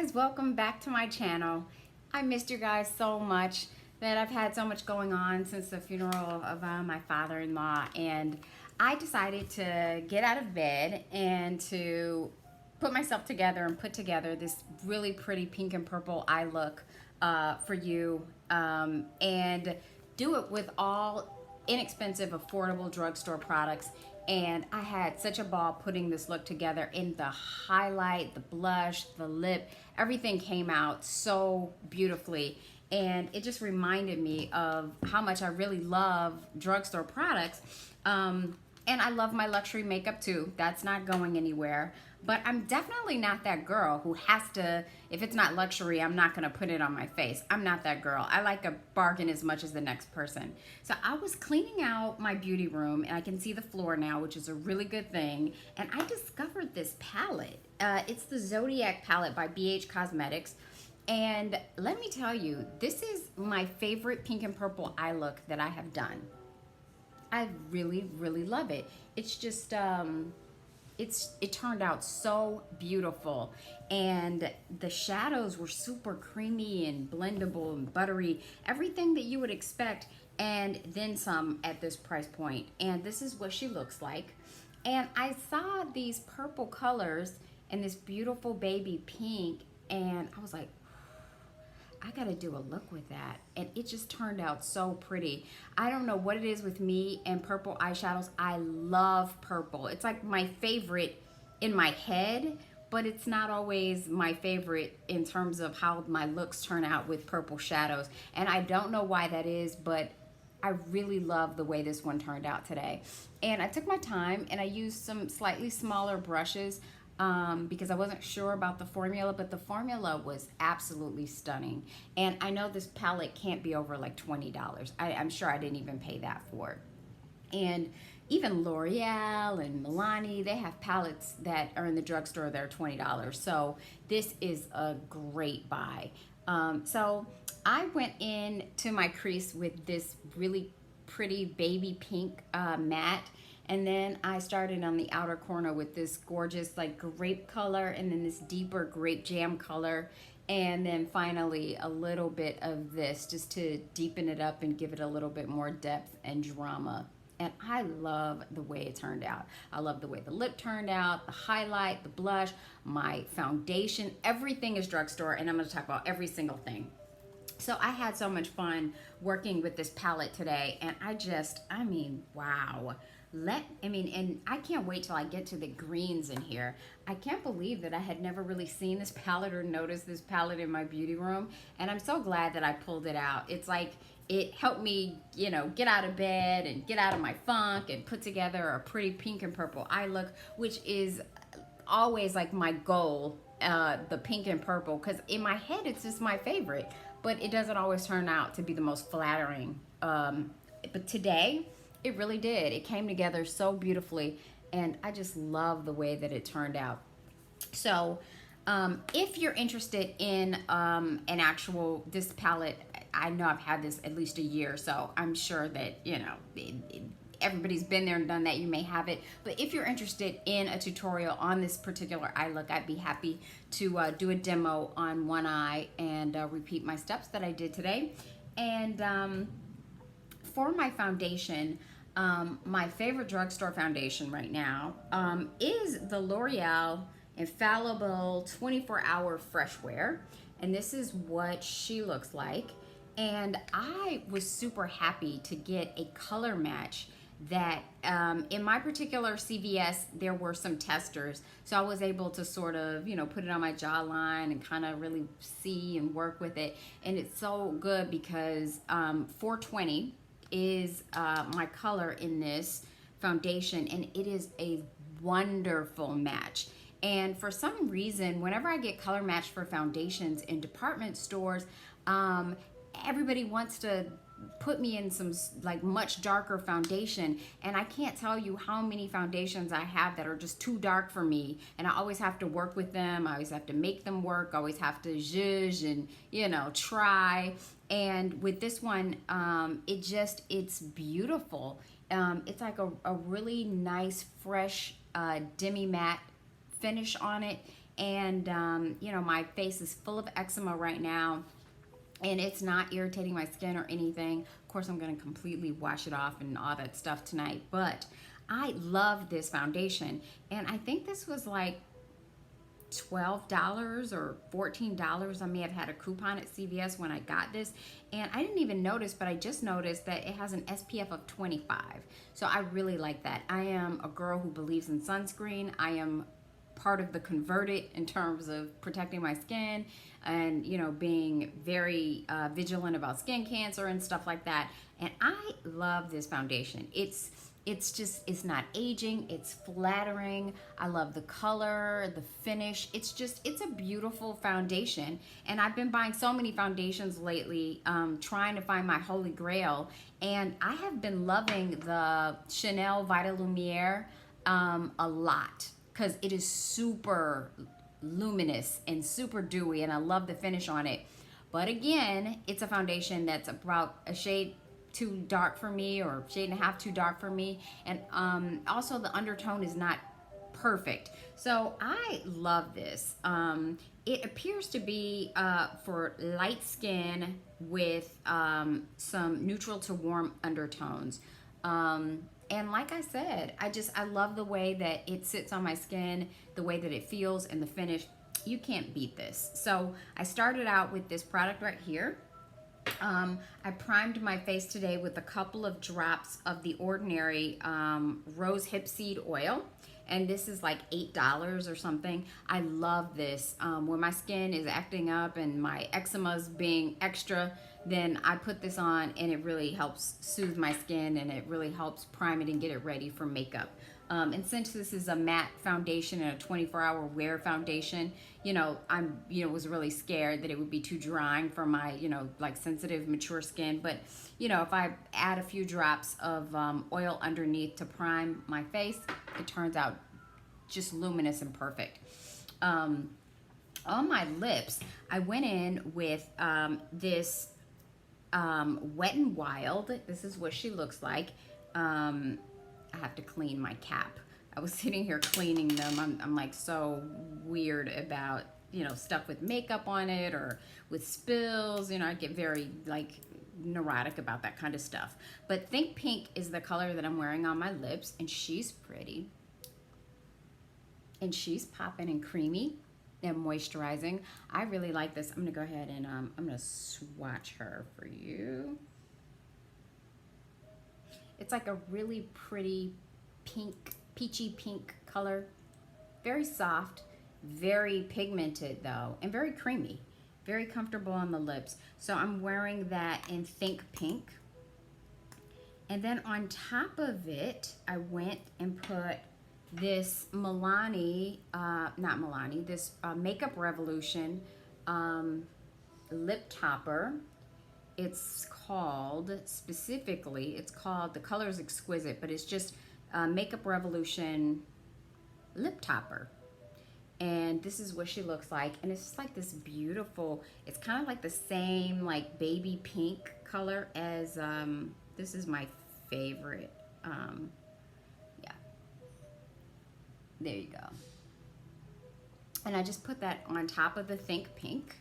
guys, welcome back to my channel. I missed you guys so much that I've had so much going on since the funeral of my father-in-law, and I decided to get out of bed and to put myself together and put together this really pretty pink and purple eye look for you, and do it with all inexpensive, affordable drugstore products. And I had such a ball putting this look together. In the highlight, the blush, the lip, everything came out so beautifully. And it just reminded me of how much I really love drugstore products. And I love my luxury makeup too. That's not going anywhere. But I'm definitely not that girl who has to, if it's not luxury, I'm not gonna put it on my face. I'm not that girl. I like a bargain as much as the next person. So I was cleaning out my beauty room, and I can see the floor now, which is a really good thing. And I discovered this palette. It's the Zodiac palette by BH Cosmetics. And let me tell you, this is my favorite pink and purple eye look that I have done. I really, really love it. It's just, it turned out so beautiful, and the shadows were super creamy and blendable and buttery, everything that you would expect, and then some at this price point. And this is what she looks like. And I saw these purple colors and this beautiful baby pink, and I was like, I gotta do a look with that. And it just turned out so pretty. I don't know what it is with me and purple eyeshadows. I love purple. It's like my favorite in my head, but it's not always my favorite in terms of how my looks turn out with purple shadows. And I don't know why that is, but I really love the way this one turned out today. And I took my time and I used some slightly smaller brushes because I wasn't sure about the formula, but the formula was absolutely stunning. And I know this palette can't be over like $20. I'm sure I didn't even pay that for it. And even L'Oreal and Milani, they have palettes that are in the drugstore that are $20. So this is a great buy. So I went in to my crease with this really pretty baby pink matte. And then I started on the outer corner with this gorgeous like grape color, and then this deeper grape jam color. And then finally a little bit of this just to deepen it up and give it a little bit more depth and drama. And I love the way it turned out. I love the way the lip turned out, the highlight, the blush, my foundation, everything is drugstore, and I'm gonna talk about every single thing. So I had so much fun working with this palette today, and I mean, wow. And I can't wait till I get to the greens in here. I can't believe that I had never really seen this palette or noticed this palette in my beauty room, and I'm so glad that I pulled it out. It's like it helped me, you know, get out of bed and get out of my funk and put together a pretty pink and purple eye look, which is always like my goal, the pink and purple, because in my head it's just my favorite, but it doesn't always turn out to be the most flattering. But today, it really did. It came together so beautifully, and I just love the way that it turned out. So if you're interested in this palette, I know I've had this at least a year, so I'm sure that, you know, everybody's been there and done that. You may have it, but if you're interested in a tutorial on this particular eye look, I'd be happy to do a demo on one eye and repeat my steps that I did today. And for my foundation, my favorite drugstore foundation right now is the L'Oreal Infallible 24-Hour Freshwear, and this is what she looks like. And I was super happy to get a color match that in my particular CVS there were some testers, so I was able to sort of, you know, put it on my jawline and kind of really see and work with it. And it's so good because 420 is my color in this foundation, and it is a wonderful match. And for some reason, whenever I get color matched for foundations in department stores, everybody wants to put me in some like much darker foundation, and I can't tell you how many foundations I have that are just too dark for me, and I always have to work with them. I always have to make them work. I always have to zhuzh and, you know, try. And with this one, it's beautiful. It's like a really nice, fresh, demi-matte finish on it. And, you know, my face is full of eczema right now, and it's not irritating my skin or anything. Of course, I'm going to completely wash it off and all that stuff tonight, but I love this foundation. And I think this was like $12 or $14. I may have had a coupon at CVS when I got this, and I didn't even notice, but I just noticed that it has an SPF of 25. So I really like that. I am a girl who believes in sunscreen. I am part of the converted in terms of protecting my skin and, you know, being very vigilant about skin cancer and stuff like that. And I love this foundation. It's not aging, it's flattering. I love the color, the finish. It's a beautiful foundation. And I've been buying so many foundations lately, trying to find my holy grail. And I have been loving the Chanel Vita Lumiere a lot, because it is super luminous and super dewy, and I love the finish on it. But again, it's a foundation that's about a shade too dark for me, or shade and a half too dark for me, and also the undertone is not perfect. So I love this. It appears to be for light skin with some neutral to warm undertones. And like I said, I love the way that it sits on my skin, the way that it feels, and the finish. You can't beat this. So I started out with this product right here. I primed my face today with a couple of drops of the Ordinary Rose Hip Seed Oil. And this is like $8 or something. I love this. When my skin is acting up and my eczema's being extra, then I put this on, and it really helps soothe my skin, and it really helps prime it and get it ready for makeup. And since this is a matte foundation and a 24-hour wear foundation, you know, was really scared that it would be too drying for my, you know, like sensitive, mature skin. But, you know, if I add a few drops of oil underneath to prime my face, it turns out just luminous and perfect. On my lips, I went in with this Wet n Wild. This is what she looks like. I have to clean my cap. I was sitting here cleaning them. I'm like so weird about, you know, stuff with makeup on it or with spills. You know, I get very like neurotic about that kind of stuff. But Think Pink is the color that I'm wearing on my lips, and she's pretty. And she's popping and creamy and moisturizing. I really like this. I'm gonna go ahead and I'm gonna swatch her for you. It's like a really pretty pink, peachy pink color. Very soft, very pigmented though, and very creamy. Very comfortable on the lips. So I'm wearing that in Think Pink. And then on top of it, I went and put this Milani, this Makeup Revolution lip topper. It's called, the color is Exquisite, but it's just Makeup Revolution lip topper. And this is what she looks like. And it's just like this beautiful, it's kind of like the same like baby pink color as, this is my favorite. Yeah. There you go. And I just put that on top of the Think Pink.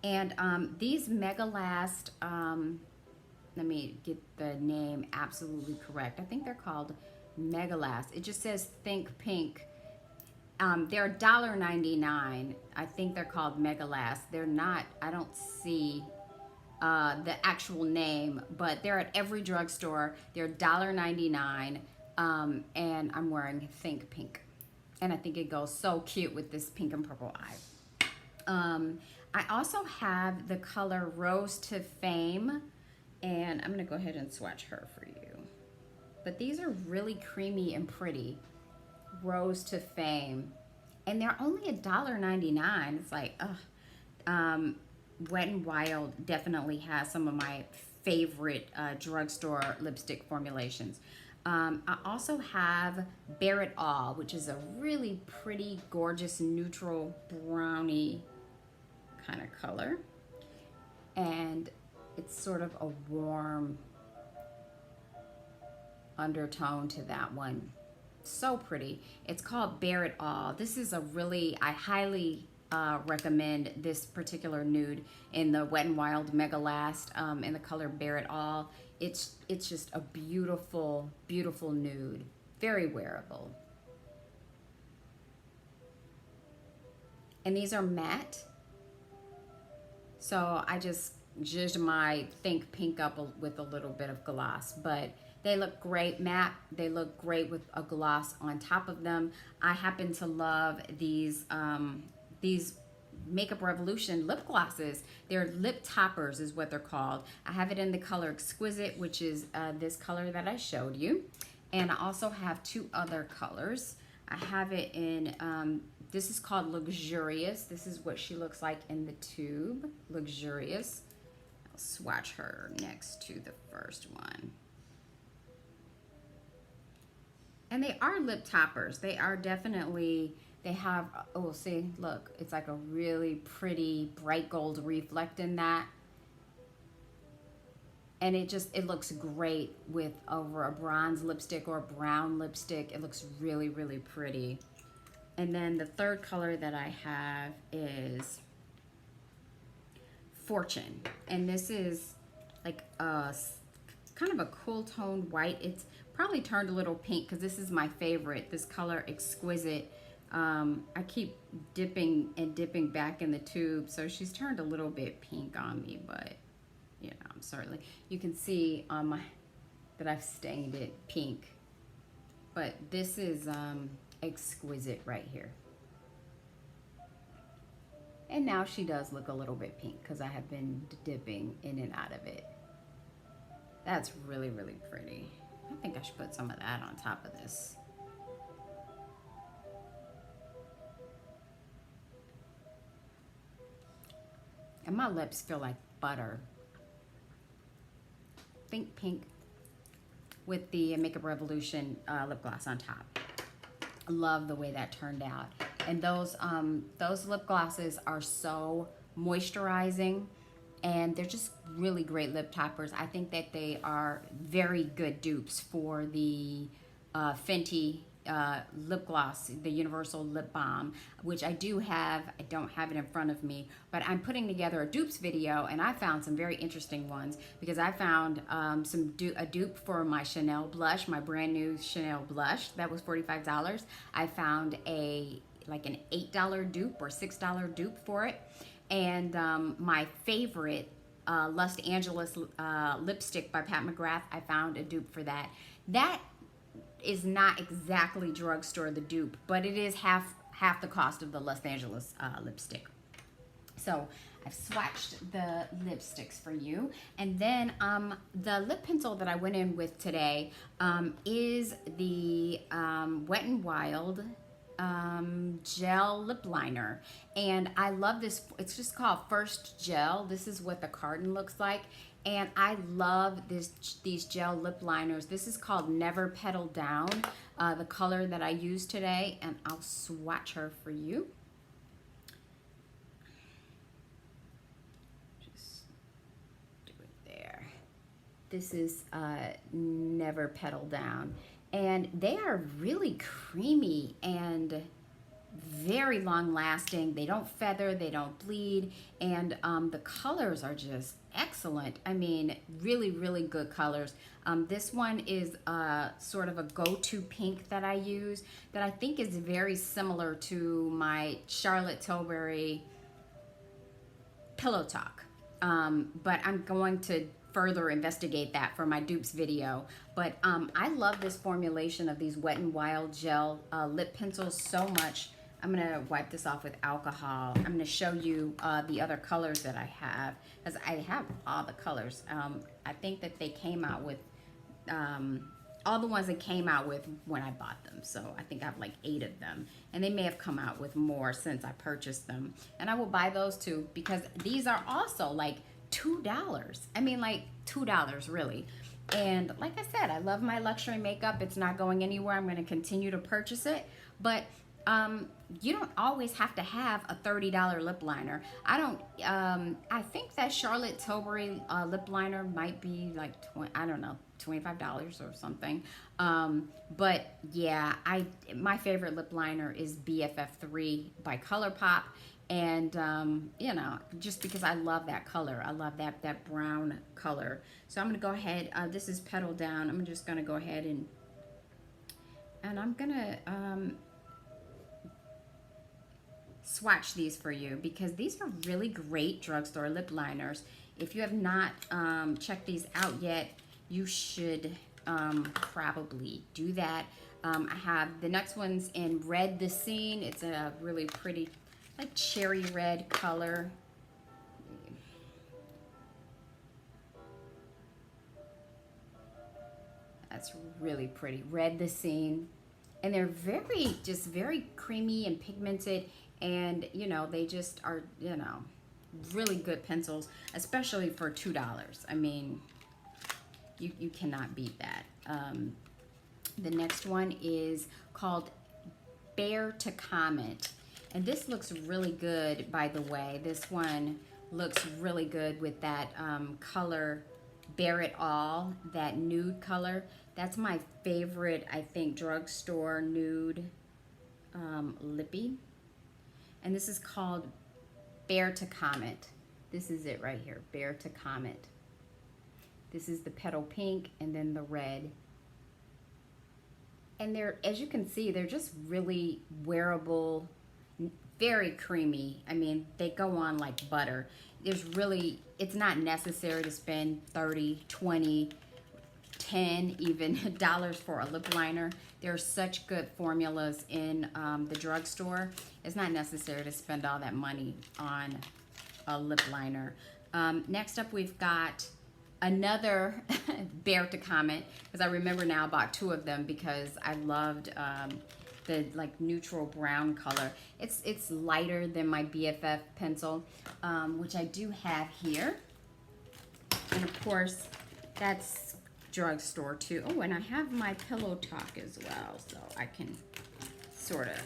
And these Mega Last, let me get the name absolutely correct. I think they're called Mega Last. It just says Think Pink. They're $1.99. I think they're called Mega Last. They're not, I don't see the actual name, but they're at every drugstore. They're $1.99, and I'm wearing Think Pink. And I think it goes so cute with this pink and purple eye. I also have the color Rose to Fame, and I'm gonna go ahead and swatch her for you. But these are really creamy and pretty. Rose to Fame. And they're only $1.99. It's like, Wet n Wild definitely has some of my favorite drugstore lipstick formulations. I also have Bare It All, which is a really pretty, gorgeous, neutral brownie kind of color. And it's sort of a warm undertone to that one. so pretty. It's called Bare It All. This is a really, I highly recommend this particular nude in the Wet n Wild Mega Last in the color Bare It All. It's just a beautiful, beautiful nude. Very wearable. And these are matte. So I just zhuzhed my Think Pink up with a little bit of gloss, but they look great matte. They look great with a gloss on top of them. I happen to love these Makeup Revolution lip glosses. They're lip toppers is what they're called. I have it in the color Exquisite, which is this color that I showed you. And I also have two other colors. I have it in, this is called Luxurious. This is what she looks like in the tube, Luxurious. I'll swatch her next to the first one. And they are lip toppers. They are definitely, they have, oh, see, look, it's like a really pretty bright gold reflect in that. And it looks great with over a bronze lipstick or a brown lipstick. It looks really, really pretty. And then the third color that I have is Fortune. And this is like a kind of a cool toned white. It's probably turned a little pink because this is my favorite, this color Exquisite. I keep dipping and dipping back in the tube, so she's turned a little bit pink on me, but you know, I'm certainly, you can see on my, that I've stained it pink. But this is Exquisite right here. And now she does look a little bit pink because I have been dipping in and out of it. That's really, really pretty. I think I should put some of that on top of this. And my lips feel like butter. Think Pink with the Makeup Revolution lip gloss on top. I love the way that turned out. And those lip glosses are so moisturizing, and they're just really great lip toppers. I think that they are very good dupes for the Fenty lip gloss, the Universal Lip Balm, which I do have. I don't have it in front of me, but I'm putting together a dupes video, and I found some very interesting ones because I found a dupe for my Chanel blush, my brand new Chanel blush. That was $45. I found like an $8 dupe or $6 dupe for it. And my favorite Los Angeles lipstick by Pat McGrath, I found a dupe for that. That is not exactly drugstore the dupe, but it is half the cost of the Los Angeles lipstick. So I've swatched the lipsticks for you. And then the lip pencil that I went in with today is the Wet n Wild gel lip liner, and I love this. It's just called First Gel. This is what the carton looks like, and I love these gel lip liners. This is called Never Petal Down, the color that I used today, and I'll swatch her for you. Just do it there. This is Never Petal Down. And they are really creamy and very long lasting. They don't feather, they don't bleed, and the colors are just excellent. I mean, really, really good colors. This one is sort of a go-to pink that I use that I think is very similar to my Charlotte Tilbury Pillow Talk. But I'm going to further investigate that for my dupes video. But I love this formulation of these Wet n Wild gel lip pencils so much. I'm gonna wipe this off with alcohol. I'm gonna show you the other colors that I have, because I have all the colors. I think that they came out with all the ones that came out with when I bought them. So I think I have like 8 of them, and they may have come out with more since I purchased them. And I will buy those too, because these are also like $2. I mean, like $2 really. And like I said, I love my luxury makeup. It's not going anywhere. I'm going to continue to purchase it. But you don't always have to have a $30 lip liner. I think that Charlotte Tilbury lip liner might be like 20, I don't know, $25 or something. But yeah, my favorite lip liner is BFF3 by ColourPop. And you know, just because I love that color, I love that brown color. So I'm gonna go ahead, this is Petal Down. I'm just gonna go ahead and I'm gonna swatch these for you, because these are really great drugstore lip liners. If you have not checked these out yet, you should probably do that. I have the next one's in Red the Scene. It's a really pretty, like, cherry red color. That's really pretty. Red the Scene. And they're just very creamy and pigmented, and you know, they just are, you know, really good pencils, especially for $2. I mean, you cannot beat that. The next one is called Bear to Comment. And this looks really good, by the way. This one looks really good with that color, Bare It All, that nude color. That's my favorite, I think, drugstore nude lippy. And this is called Bear to Comment. This is it right here, Bear to Comment. This is the petal pink and then the red. And they're, as you can see, they're just really wearable, very creamy. I mean, they go on like butter. It's not necessary to spend 30, 20, 10 even dollars for a lip liner. There are such good formulas in the drugstore. It's not necessary to spend all that money on a lip liner. Next up, we've got another Bear to Comment, because I remember now I bought 2 of them because I loved the like neutral brown color. It's lighter than my BFF pencil, which I do have here. And of course, that's drugstore too. Oh, and I have my Pillow Talk as well, so I can sort of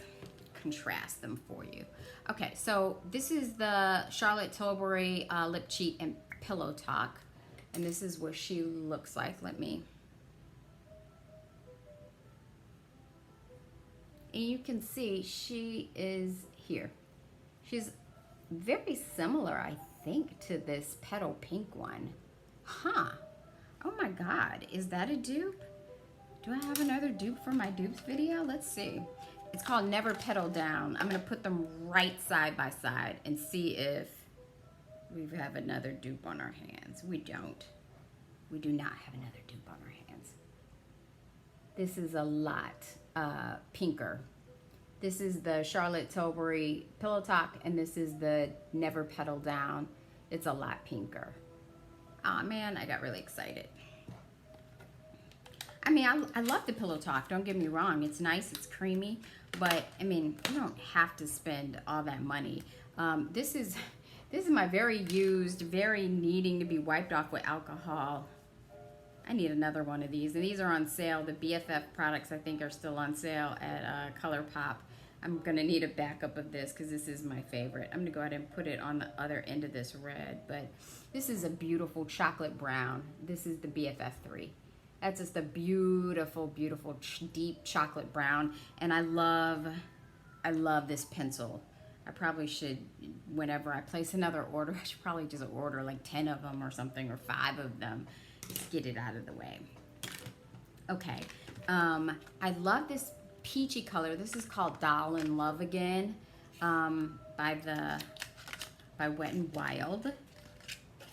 contrast them for you. Okay, so this is the Charlotte Tilbury Lip Cheat and Pillow Talk. And this is what she looks like. And you can see she is here. She's very similar, I think, to this Petal Pink one. Huh. Oh my God, is that a dupe? Do I have another dupe for my dupes video? Let's see. It's called Never Petal Down. I'm gonna put them right side by side and see if we have another dupe on our hands. We don't. We do not have another dupe on our hands. This is a lot pinker. This is the Charlotte Tilbury Pillow Talk, and this is the Never Petal Down. It's a lot pinker. Oh man, I got really excited. I mean, I love the Pillow Talk, don't get me wrong. It's nice, it's creamy, but I mean, you don't have to spend all that money. This is my very used, very needing to be wiped off with alcohol. I need another one of these, and these are on sale. The BFF products, I think, are still on sale at ColourPop. I'm gonna need a backup of this because this is my favorite. I'm gonna go ahead and put it on the other end of this red, but this is a beautiful chocolate brown. This is the BFF3. That's just a beautiful, beautiful, deep chocolate brown, and I love this pencil. I probably should, whenever I place another order, I should probably just order like 10 of them or something, or 5 of them. Just get it out of the way. Okay, I love this peachy color. This is called Doll in Love Again by Wet n Wild.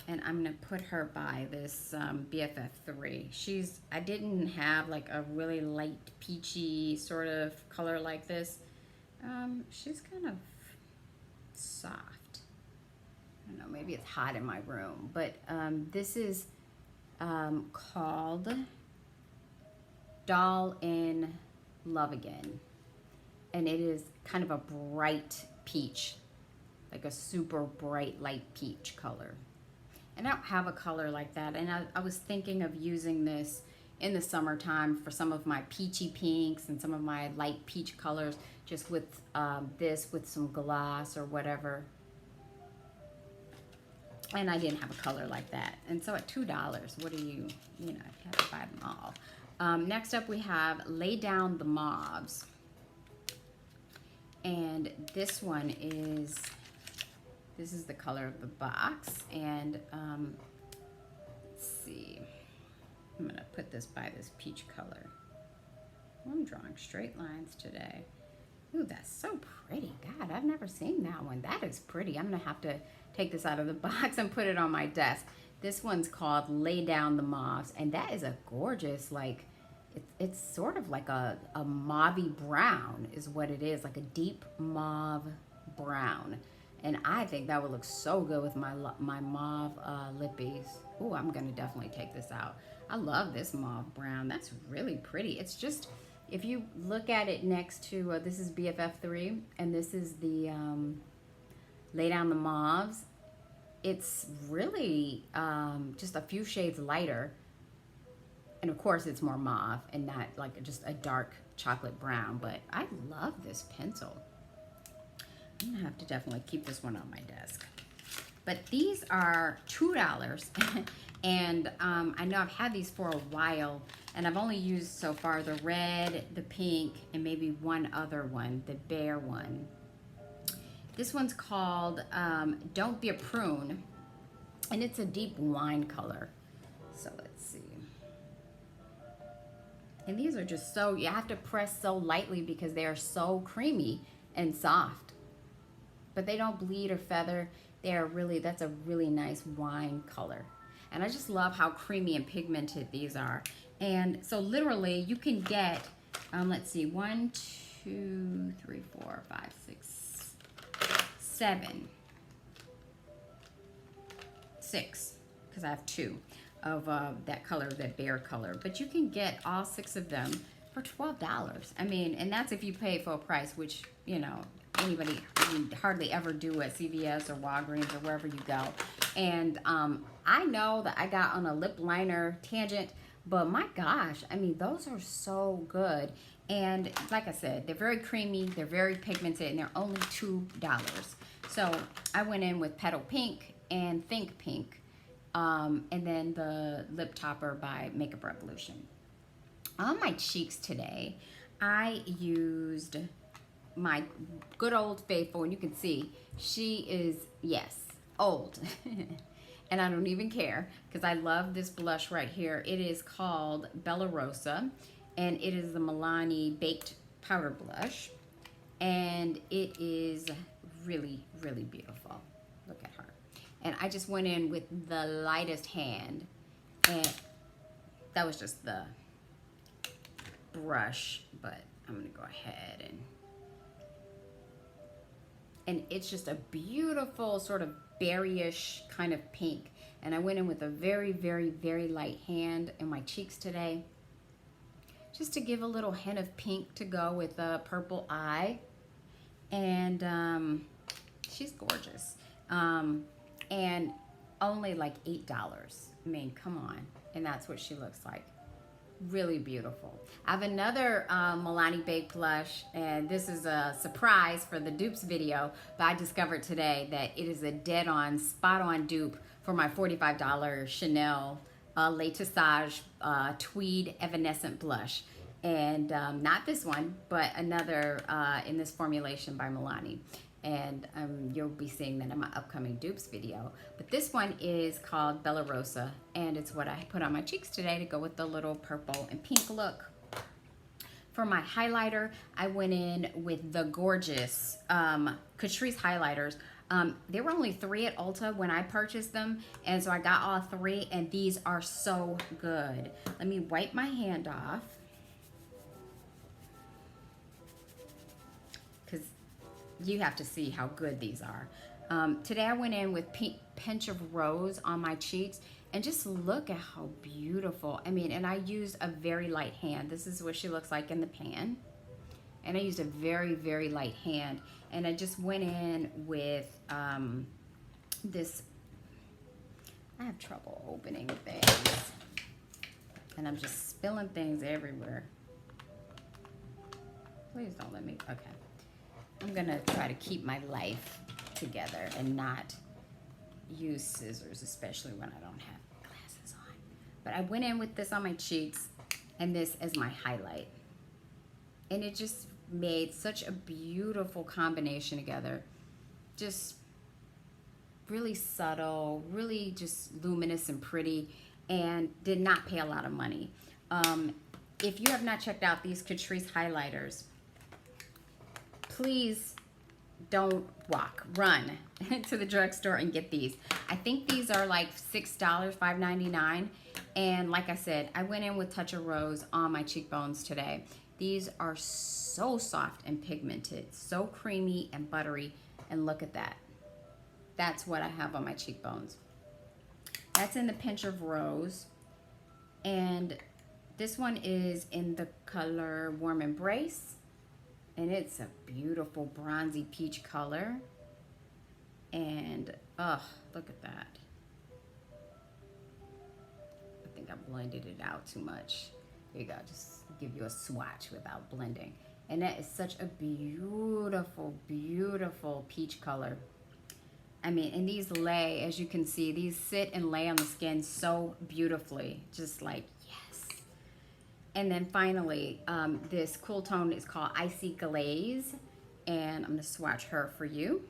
And I'm gonna put her by this BFF3. I didn't have like a really light peachy sort of color like this. She's kind of soft. I don't know, maybe it's hot in my room, but this is called Doll in Love Again, and it is kind of a bright peach, like a super bright light peach color. And I don't have a color like that, and I was thinking of using this in the summertime for some of my peachy pinks and some of my light peach colors, just with this with some gloss or whatever. And I didn't have a color like that. And so at $2, what do you know, you have to buy them all. Next up we have Lay Down the Mauves. And this one is, this is the color of the box. And let's see, I'm gonna put this by this peach color. I'm drawing straight lines today. Ooh, that's so pretty. God, I've never seen that one. That is pretty. I'm gonna have to take this out of the box and put it on my desk. This one's called Lay Down the Mauves, and that is a gorgeous, like, it's sort of like a mauvey brown is what it is, like a deep mauve brown. And I think that would look so good with my mauve lippies. Ooh, I'm gonna definitely take this out. I love this mauve brown. That's really pretty. It's just, if you look at it next to, this is BFF3, and this is the Lay Down the Mauves, it's really just a few shades lighter. And of course it's more mauve and not like just a dark chocolate brown, but I love this pencil. I'm gonna have to definitely keep this one on my desk. But these are $2, and I know I've had these for a while, and I've only used so far the red, the pink, and maybe one other one, the bear one. This one's called Don't Be a Prune, and it's a deep wine color. So let's see. And these are just so, you have to press so lightly because they are so creamy and soft. But they don't bleed or feather. They are really, that's a really nice wine color. And I just love how creamy and pigmented these are. And so literally you can get, let's see, 1, 2, 3, 4, 5, 6, 7, 6, because I have 2 of that color, that bear color. But you can get all 6 of them for $12. I mean, and that's if you pay full price, which, you know, anybody, you hardly ever do at CVS or Walgreens or wherever you go. And I know that I got on a lip liner tangent, but my gosh, I mean, those are so good. And like I said, they're very creamy, they're very pigmented, and they're only $2. So I went in with Petal Pink and Think Pink, and then the lip topper by Makeup Revolution. On my cheeks today, I used my good old faithful, and you can see she is, yes, old. And I don't even care because I love this blush right here. It is called Bella Rosa, and it is the Milani Baked Powder Blush, and it is really, really beautiful. Look at her. And I just went in with the lightest hand, and that was just the brush, but I'm gonna go ahead and it's just a beautiful sort of berryish kind of pink. And I went in with a very, very, very light hand in my cheeks today, just to give a little hint of pink to go with a purple eye. And she's gorgeous. And only like $8. I mean, come on. And that's what she looks like. Really beautiful. I have another Milani Baked Blush, and this is a surprise for the dupes video, but I discovered today that it is a dead-on, spot-on dupe for my $45 Chanel Le Tissage Tweed Evanescent Blush. And not this one, but another in this formulation by Milani. And you'll be seeing that in my upcoming dupes video. But this one is called Bella Rosa, and it's what I put on my cheeks today to go with the little purple and pink look. For my highlighter, I went in with the gorgeous Catrice highlighters. There were only 3 at Ulta when I purchased them, and so I got all 3, and these are so good. Let me wipe my hand off, because you have to see how good these are. Today I went in with Pinch of Rose on my cheeks, and just look at how beautiful. I mean, and I used a very light hand. This is what she looks like in the pan. And I used a very, very light hand. And I just went in with this, I have trouble opening things. And I'm just spilling things everywhere. Please don't let me, okay. I'm gonna try to keep my life together and not use scissors, especially when I don't have glasses on. But I went in with this on my cheeks and this as my highlight. And it just made such a beautiful combination together. Just really subtle, really just luminous and pretty, and did not pay a lot of money. If you have not checked out these Catrice highlighters, please don't walk, run to the drugstore and get these. I think these are like $6, $5.99. And like I said, I went in with Touch of Rose on my cheekbones today. These are so soft and pigmented, so creamy and buttery. And look at that. That's what I have on my cheekbones. That's in the Pinch of Rose. And this one is in the color Warm Embrace. And it's a beautiful bronzy peach color. And, oh, look at that. I think I blended it out too much. Here you go, just give you a swatch without blending. And that is such a beautiful, beautiful peach color. I mean, and these lay, as you can see, these sit and lay on the skin so beautifully. Just like, yes. And then finally, this cool tone is called Icy Glaze. And I'm going to swatch her for you.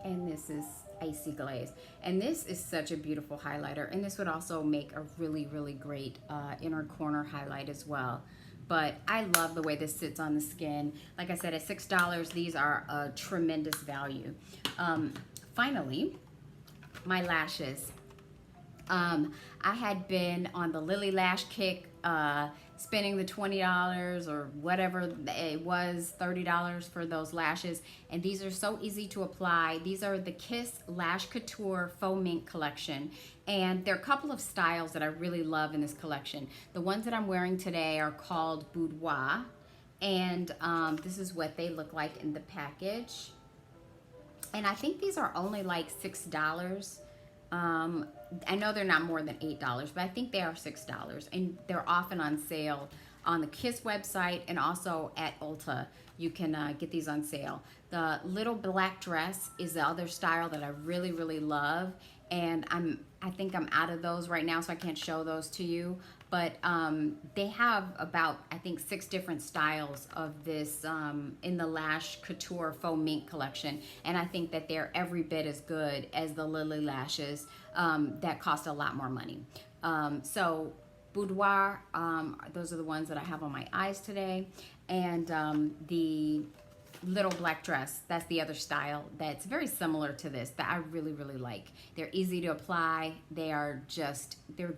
And this is Icy Glaze. And this is such a beautiful highlighter. And this would also make a really, really great inner corner highlight as well. But I love the way this sits on the skin. Like I said, at $6, these are a tremendous value. Finally, my lashes. I had been on the Lily Lash kick, spending the $20 or whatever it was, $30 for those lashes. And these are so easy to apply. These are the Kiss Lash Couture Faux Mink collection. And there are a couple of styles that I really love in this collection. The ones that I'm wearing today are called Boudoir. And this is what they look like in the package. And I think these are only like $6. I know they're not more than $8, but I think they are $6. And they're often on sale on the Kiss website and also at Ulta. You can get these on sale. The little black dress is the other style that I really, really love. And I think I'm out of those right now, so I can't show those to you. But they have about, I think, 6 different styles of this in the Lash Couture Faux Mink collection. And I think that they're every bit as good as the Lily lashes that cost a lot more money. So Boudoir, those are the ones that I have on my eyes today. And the little black dress, that's the other style that's very similar to this that I really, really like. They're easy to apply. They're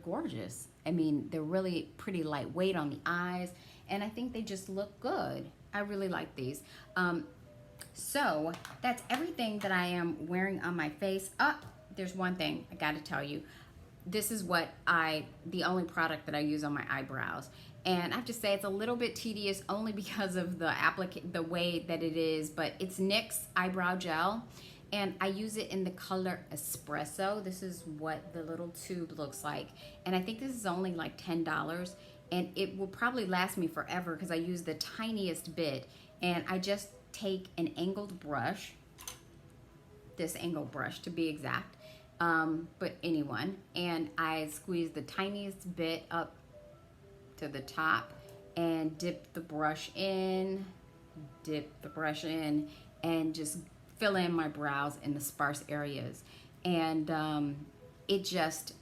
gorgeous. I mean, they're really pretty lightweight on the eyes, and I think they just look good. I really like these. So that's everything that I am wearing on my face. There's one thing I gotta tell you. This is the only product that I use on my eyebrows. And I have to say it's a little bit tedious only because of the way that it is, but it's NYX eyebrow gel. And I use it in the color Espresso. This is what the little tube looks like. And I think this is only like $10. And it will probably last me forever because I use the tiniest bit. And I just take an angled brush, this angled brush to be exact, but anyone. And I squeeze the tiniest bit up to the top and dip the brush in, and just fill in my brows in the sparse areas. And it just,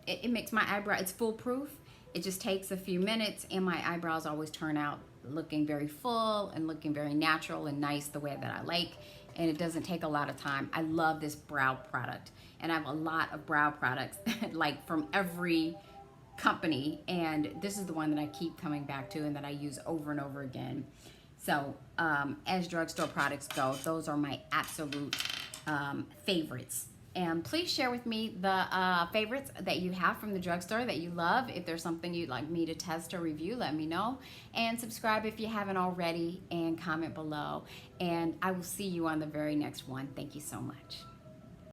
it makes my eyebrow, it's foolproof. It just takes a few minutes and my eyebrows always turn out looking very full and looking very natural and nice the way that I like. And it doesn't take a lot of time. I love this brow product. And I have a lot of brow products like from every company, and this is the one that I keep coming back to and that I use over and over again. So as drugstore products go, those are my absolute favorites. And please share with me the favorites that you have from the drugstore that you love. If there's something you'd like me to test or review, let me know. And subscribe if you haven't already, and comment below. And I will see you on the very next one. Thank you so much.